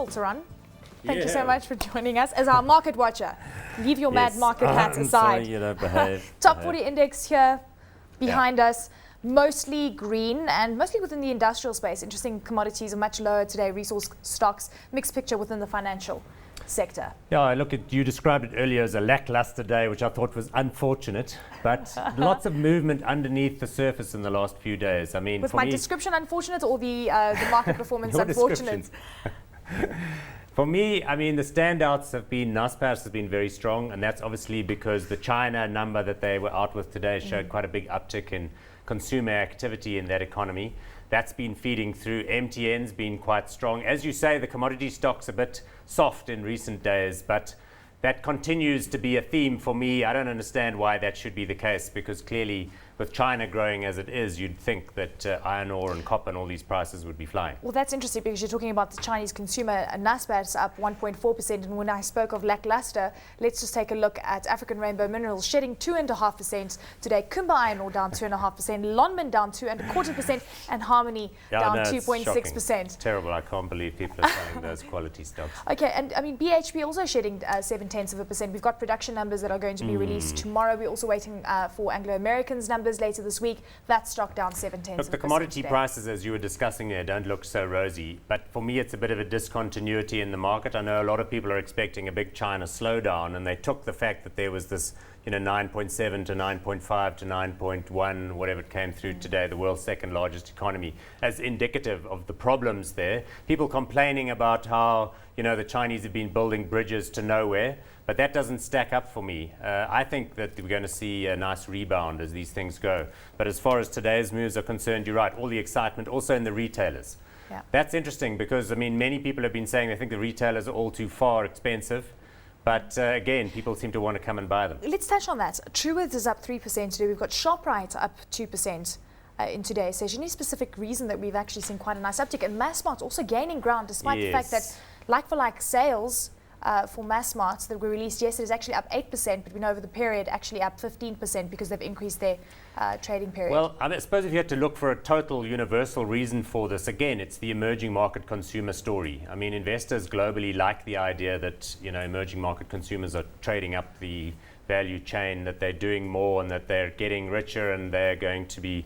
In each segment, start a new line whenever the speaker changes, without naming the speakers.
Paul Theron. Thank you so much for joining us as our market watcher. Leave your mad market hat aside.
Sorry, behave.
Top 40 index here behind us, mostly green and mostly within the industrial space. Interesting commodities are much lower today, resource stocks, mixed picture within the financial sector.
Yeah, look, you described it earlier as a lackluster day, which I thought was unfortunate, but lots of movement underneath the surface in the last few days. I mean,
was my description unfortunate or the market performance
your
unfortunate?
For me, I mean, the standouts have been, Naspers has been very strong, and that's obviously because the China number that they were out with today showed quite a big uptick in consumer activity in that economy. That's been feeding through. MTN's been quite strong. As you say, the commodity stock's a bit soft in recent days, but that continues to be a theme for me. I don't understand why that should be the case, because clearly with China growing as it is, you'd think that iron ore and copper and all these prices would be flying.
Well, that's interesting because you're talking about the Chinese consumer. Naspers up 1.4%, and when I spoke of lackluster, let's just take a look at African Rainbow Minerals shedding 2.5% today. Kumba Iron Ore down 2.5%, Lonmin down 2.25%, and Harmony down 2.6%.
Terrible. I can't believe people are selling those quality stocks.
Okay, and I mean BHP also shedding 0.7%. We've got production numbers that are going to be released tomorrow. We're also waiting for Anglo American's numbers later this week. That stock down 0.7%.
Look, the commodity prices, as you were discussing there, don't look so rosy. But for me, it's a bit of a discontinuity in the market. I know a lot of people are expecting a big China slowdown, and they took the fact that there was this 9.7 to 9.5 to 9.1, whatever it came through today, the world's second largest economy, as indicative of the problems there. People complaining about how, the Chinese have been building bridges to nowhere, but that doesn't stack up for me. I think that we're going to see a nice rebound as these things go. But as far as today's moves are concerned, you're right, all the excitement also in the retailers.
Yeah.
That's interesting because, I mean, many people have been saying they think the retailers are all too far expensive. But again, people seem to want to come and buy them.
Let's touch on that. Truworths is up 3% today. We've got ShopriteShop up 2% in today's session. Any specific reason that we've actually seen quite a nice uptick? And Massmart also gaining ground despite the fact that like-for-like sales for Massmart that were released yesterday is actually up 8%, but we know over the period actually up 15% because they've increased their trading period.
Well, I suppose if you had to look for a total universal reason for this, again, it's the emerging market consumer story. I mean, investors globally like the idea that, emerging market consumers are trading up the value chain, that they're doing more and that they're getting richer and they're going to be,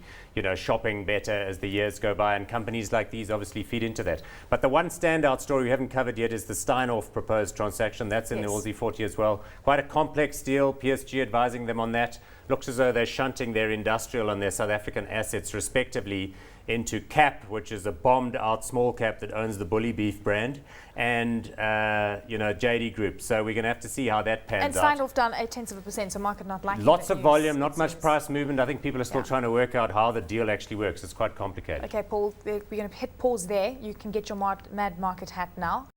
shopping better as the years go by, and companies like these obviously feed into that. But the one standout story we haven't covered yet is the Steinhoff proposed transaction. That's in the Aussie 40 as well. Quite a complex deal. PSG advising them on that. Looks as though they're shunting their industrial and their South African assets respectively into CAP, which is a bombed out small cap that owns the Bully Beef brand, and JD Group. So we're going to have to see how that pans out.
And Steinhoff down 0.8%, so market not liking
Lots
that
of
news,
volume, not much price movement. I think people are still trying to work out how the deal actually works. It's quite complicated.
Okay, Paul, we're going to hit pause there. You can get your mad market hat now.